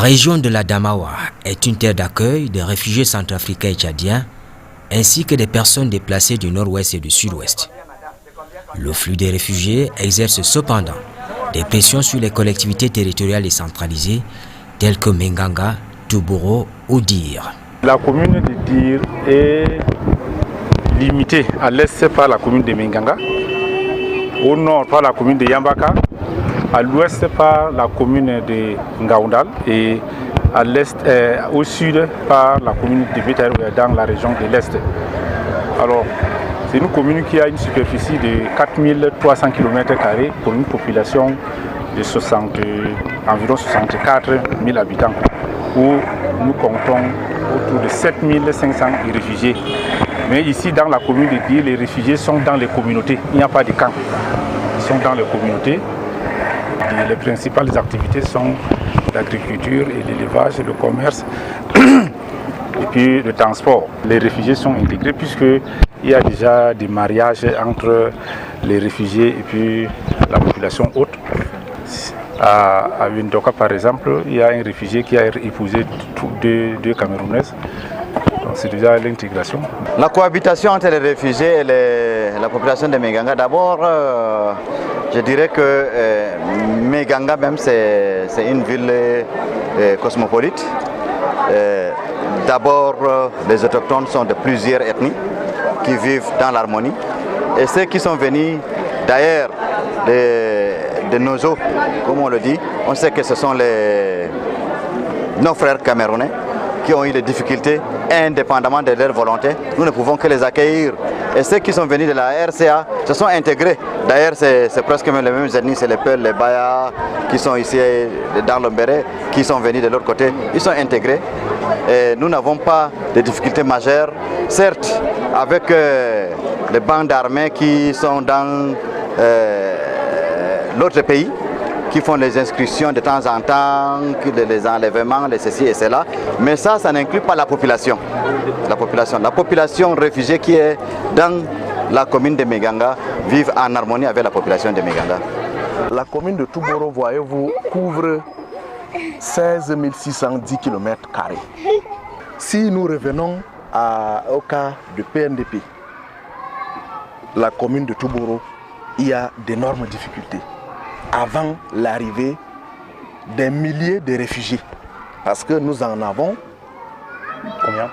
région de la Damawa est une terre d'accueil des réfugiés centrafricains et tchadiens, ainsi que des personnes déplacées du nord-ouest et du sud-ouest. Le flux des réfugiés exerce cependant des pressions sur les collectivités territoriales décentralisées telles que Menganga, Touboro ou Dir. La commune de Dir est limitée à l'est par la commune de Menganga, au nord par la commune de Yambaka, à l'ouest par la commune de Ngaoundal et à l'est, au sud par la commune de Bétaïr dans la région de l'est. Alors, c'est une commune qui a une superficie de 4300 km² pour une population de environ 64 000 habitants, où nous comptons autour de 7500 réfugiés. Mais ici, dans la commune de Dir, les réfugiés sont dans les communautés. Il n'y a pas de camp. Ils sont dans les communautés. Et les principales activités sont l'agriculture et l'élevage, le commerce et puis le transport. Les réfugiés sont intégrés puisqu'il y a déjà des mariages entre les réfugiés et puis la population haute. À Windoka, par exemple, il y a un réfugié qui a épousé deux Camerounaises. C'est déjà l'intégration. La cohabitation entre les réfugiés et la population de Menganga, d'abord, je dirais que Menganga même, c'est une ville cosmopolite. D'abord, les autochtones sont de plusieurs ethnies qui vivent dans l'harmonie. Et ceux qui sont venus d'ailleurs de Nozo, comme on le dit, on sait que ce sont nos frères camerounais qui ont eu des difficultés indépendamment de leur volonté. Nous ne pouvons que les accueillir. Et ceux qui sont venus de la RCA se sont intégrés. D'ailleurs, c'est presque les mêmes ethnies, c'est les Peuls, les Baya qui sont ici dans l'Ombéré, qui sont venus de l'autre côté. Ils sont intégrés. Et nous n'avons pas de difficultés majeures. Certes, avec les bandes armées qui sont dans l'autre pays, qui font les inscriptions de temps en temps, les enlèvements, les ceci et cela. Mais ça n'inclut pas la population. La population réfugiée qui est dans la commune de Menganga vit en harmonie avec la population de Menganga. La commune de Touboro, voyez-vous, couvre 16 610 km². Si nous revenons au cas de PNDP, la commune de Touboro, il y a d'énormes difficultés avant l'arrivée des milliers de réfugiés. Parce que nous en avons combien?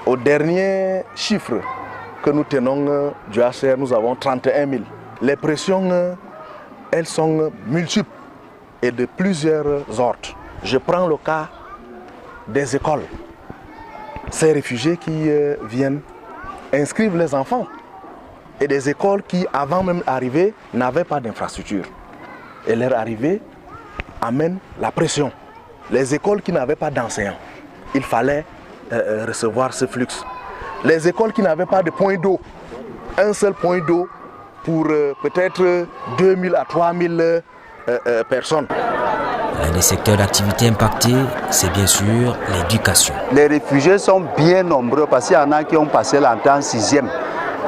Au dernier chiffre que nous tenons du HCR, nous avons 31 000. Les pressions, elles sont multiples et de plusieurs ordres. Je prends le cas des écoles. Ces réfugiés qui viennent inscrivent les enfants. Et des écoles qui, avant même d'arriver, n'avaient pas d'infrastructure. Et leur arrivée amène la pression. Les écoles qui n'avaient pas d'enseignants, il fallait recevoir ce flux. Les écoles qui n'avaient pas de point d'eau, un seul point d'eau pour peut-être 2000 à 3000 personnes. L'un des secteurs d'activité impactés, c'est bien sûr l'éducation. Les réfugiés sont bien nombreux parce qu'il y en a qui ont passé l'entrée en 6e.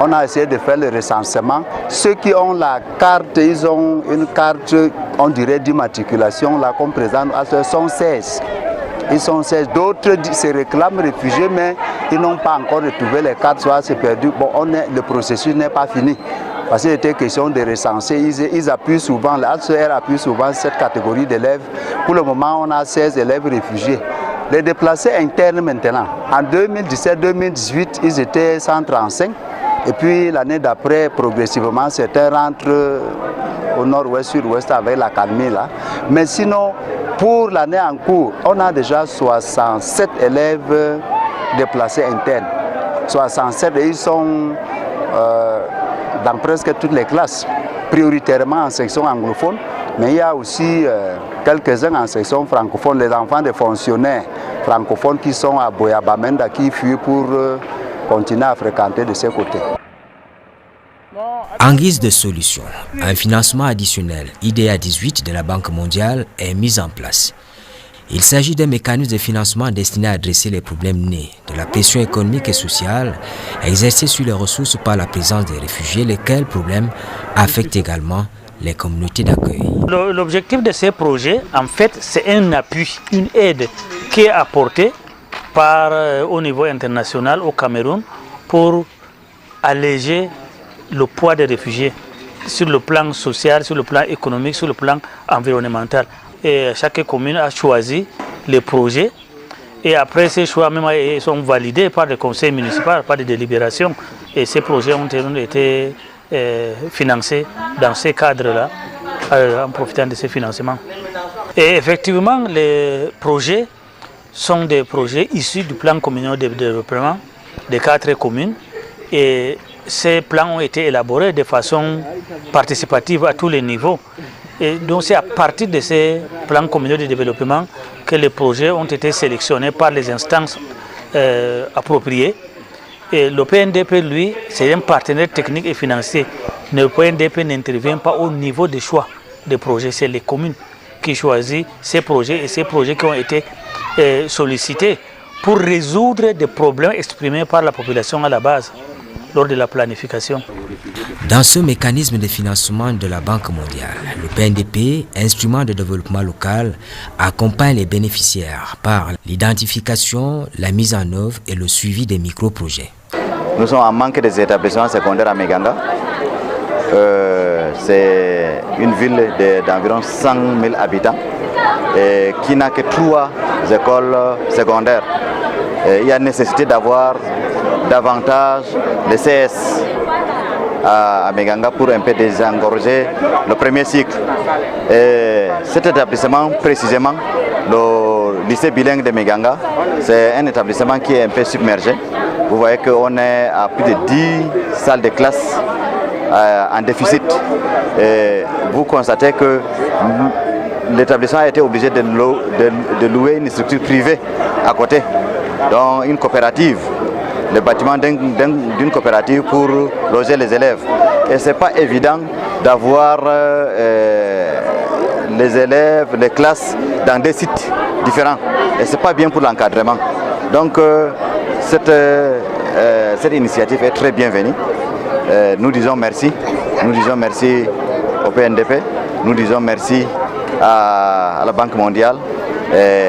On a essayé de faire le recensement. Ceux qui ont la carte, ils ont une carte, on dirait, d'immatriculation, là, qu'on présente, ils sont 16. Ils sont 16. D'autres se réclament réfugiés, mais ils n'ont pas encore retrouvé les cartes, soit c'est perdu. Bon, le processus n'est pas fini. Parce qu'il était question de recenser. Ils appuient souvent, l'ACR appuie souvent cette catégorie d'élèves. Pour le moment, on a 16 élèves réfugiés. Les déplacés internes maintenant, en 2017-2018, ils étaient 135. Et puis l'année d'après, progressivement, certains rentrent au nord-ouest, sud-ouest avec l'académie là. Mais sinon, pour l'année en cours, on a déjà 67 élèves déplacés internes. 67 et ils sont dans presque toutes les classes, prioritairement en section anglophone. Mais il y a aussi quelques-uns en section francophone, les enfants des fonctionnaires francophones qui sont à Boyabamenda, qui fuient pour continuer à fréquenter de ces côtés. En guise de solution, un financement additionnel IDEA 18 de la Banque mondiale est mis en place. Il s'agit d'un mécanisme de financement destiné à adresser les problèmes nés de la pression économique et sociale exercée sur les ressources par la présence des réfugiés, lesquels problèmes affectent également les communautés d'accueil. L'objectif de ces projets, en fait, c'est un appui, une aide qui est apportée au niveau international au Cameroun pour alléger le poids des réfugiés sur le plan social, sur le plan économique, sur le plan environnemental. Et chaque commune a choisi les projets et après ces choix même sont validés par le conseil municipal, par des délibérations. Et ces projets ont été financés dans ces cadres-là, en profitant de ces financements. Et effectivement, les projets sont des projets issus du plan communal de développement des 4 communes. Et ces plans ont été élaborés de façon participative à tous les niveaux. Et donc c'est à partir de ces plans communaux de développement que les projets ont été sélectionnés par les instances appropriées. Et le PNDP, lui, c'est un partenaire technique et financier. Le PNDP n'intervient pas au niveau des choix des projets. C'est les communes qui choisissent ces projets et ces projets qui ont été sollicités pour résoudre des problèmes exprimés par la population à la base lors de la planification. Dans ce mécanisme de financement de la Banque mondiale, le PNDP, instrument de développement local, accompagne les bénéficiaires par l'identification, la mise en œuvre et le suivi des micro-projets. Nous sommes en manque des établissements secondaires à Méganga. C'est une ville d'environ 100 000 habitants et qui n'a que 3 écoles secondaires. Il y a nécessité d'avoir davantage de CS à Méganga pour un peu désengorger le premier cycle. Et cet établissement, précisément, le lycée bilingue de Méganga, c'est un établissement qui est un peu submergé. Vous voyez qu'on est à plus de 10 salles de classe en déficit. Et vous constatez que l'établissement a été obligé de louer une structure privée à côté, donc une coopérative, le bâtiment d'une coopérative pour loger les élèves. Et ce n'est pas évident d'avoir les élèves, les classes dans des sites différents. Et ce n'est pas bien pour l'encadrement. Donc cette initiative est très bienvenue. Nous disons merci. Nous disons merci au PNDP. Nous disons merci à la Banque mondiale,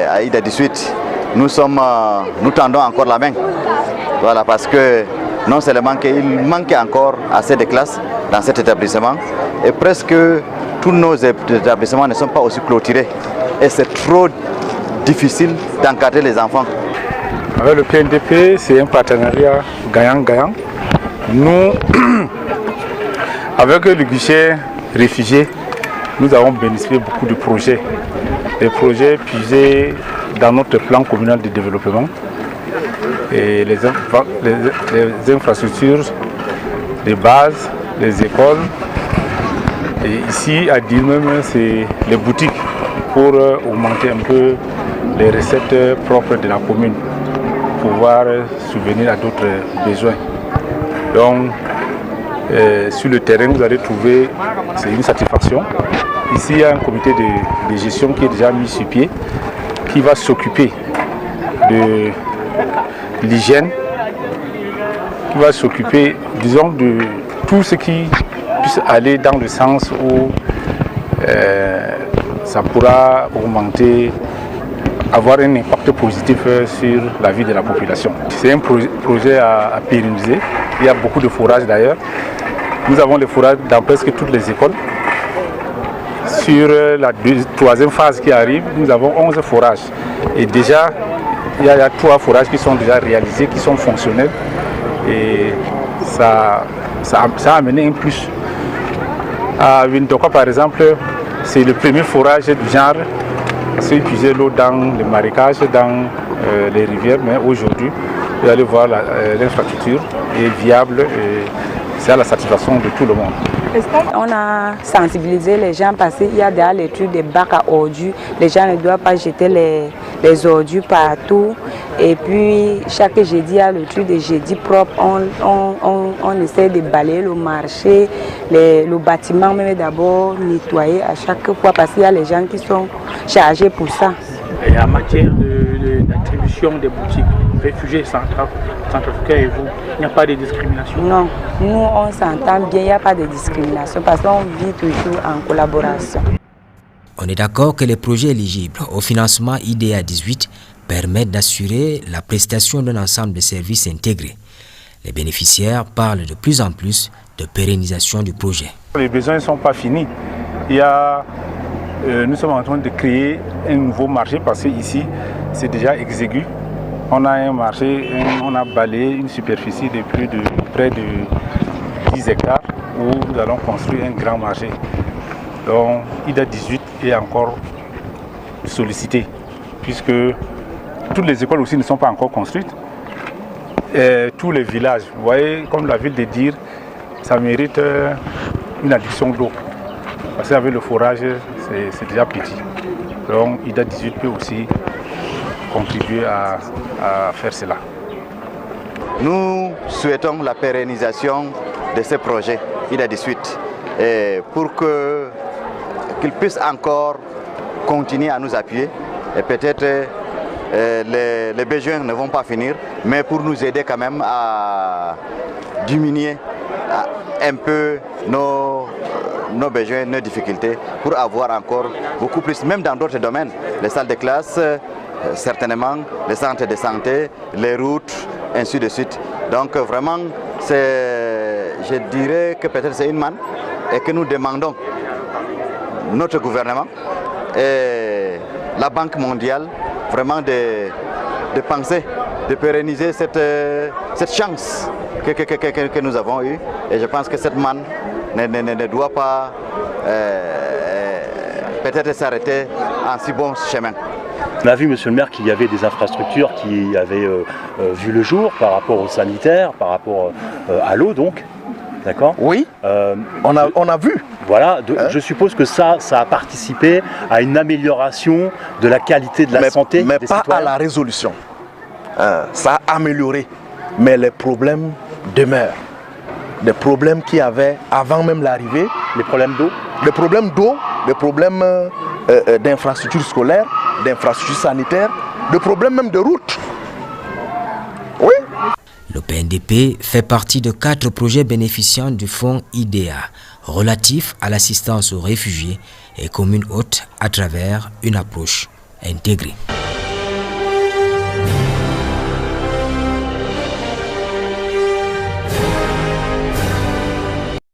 à IDA 18. Nous tendons encore la main. Voilà, parce que non seulement il manque encore assez de classes dans cet établissement, et presque tous nos établissements ne sont pas aussi clôturés. Et c'est trop difficile d'encadrer les enfants. Avec le PNDP, c'est un partenariat gagnant-gagnant. Nous, avec le guichet réfugiés, nous avons bénéficié beaucoup de projets. Des projets puisés dans notre plan communal de développement. Et les infrastructures, les bases, les écoles. Et ici, à Dilmem, c'est les boutiques pour augmenter un peu les recettes propres de la commune, pouvoir subvenir à d'autres besoins. Donc, sur le terrain, vous allez trouver, c'est une satisfaction. Ici, il y a un comité de gestion qui est déjà mis sur pied, qui va s'occuper de l'hygiène, qui va s'occuper, disons, de tout ce qui puisse aller dans le sens où ça pourra augmenter, avoir un impact positif sur la vie de la population. C'est un projet à pérenniser. Il y a beaucoup de forages d'ailleurs. Nous avons les forages dans presque toutes les écoles. Sur la 3e phase qui arrive, nous avons 11 forages. Et déjà, il y a 3 forages qui sont déjà réalisés, qui sont fonctionnels. Et ça a amené un plus. À Windoka, par exemple, c'est le premier forage du genre. C'est épuiser l'eau dans les marécages, dans les rivières. Mais aujourd'hui, vous allez voir, l'infrastructure est viable et c'est à la satisfaction de tout le monde. On a sensibilisé les gens parce qu'il y a déjà l'étude des bacs à ordures. Les gens ne doivent pas jeter les ordures partout. Et puis, chaque jeudi, il y a le truc des jeudis propres. On essaie de balayer le marché, le bâtiment, même d'abord nettoyer à chaque fois parce qu'il y a les gens qui sont chargés pour ça. Et en matière d'attribution des boutiques, réfugiés centrafricains et vous, il n'y a pas de discrimination? Non, nous on s'entend bien, il n'y a pas de discrimination parce qu'on vit toujours en collaboration. On est d'accord que les projets éligibles au financement IDEA 18 permettent d'assurer la prestation d'un ensemble de services intégrés. Les bénéficiaires parlent de plus en plus de pérennisation du projet. Les besoins ne sont pas finis. Nous sommes en train de créer un nouveau marché parce qu'ici, c'est déjà exigu. On a un marché, on a balayé une superficie de près de 10 hectares où nous allons construire un grand marché. Donc, IDEA 18 est encore sollicité puisque toutes les écoles aussi ne sont pas encore construites. Et tous les villages, vous voyez, comme la ville de Dire, ça mérite une adduction d'eau. Parce qu'avec le forage, c'est déjà petit. Donc IDEA 18 peut aussi contribuer à faire cela. Nous souhaitons la pérennisation de ces projets IDEA 18 pour qu'ils puissent encore continuer à nous appuyer et peut-être les besoins ne vont pas finir, mais pour nous aider quand même à diminuer un peu nos besoins, nos difficultés, pour avoir encore beaucoup plus, même dans d'autres domaines, les salles de classe, certainement, les centres de santé, les routes, ainsi de suite. Donc vraiment, je dirais que peut-être c'est une manne et que nous demandons notre gouvernement et la Banque mondiale vraiment de penser, de pérenniser cette chance que nous avons eue. Et je pense que cette manne ne doit pas peut-être s'arrêter en si bon chemin. On a vu, monsieur le maire, qu'il y avait des infrastructures qui avaient vu le jour par rapport aux sanitaires, par rapport à l'eau donc. D'accord? Oui, on a vu. Voilà, je suppose que ça a participé à une amélioration de la qualité de la santé mais des pas citoyens. à la résolution. Ça a amélioré, mais les problèmes demeurent. Des problèmes qu'il y avait avant même l'arrivée. Les problèmes d'eau? Des problèmes d'eau, des problèmes d'infrastructures scolaires, d'infrastructures sanitaires, des problèmes même de route. Oui. L'OPNDP fait partie de 4 projets bénéficiant du fonds IDEA relatifs à l'assistance aux réfugiés et communes hôtes à travers une approche intégrée.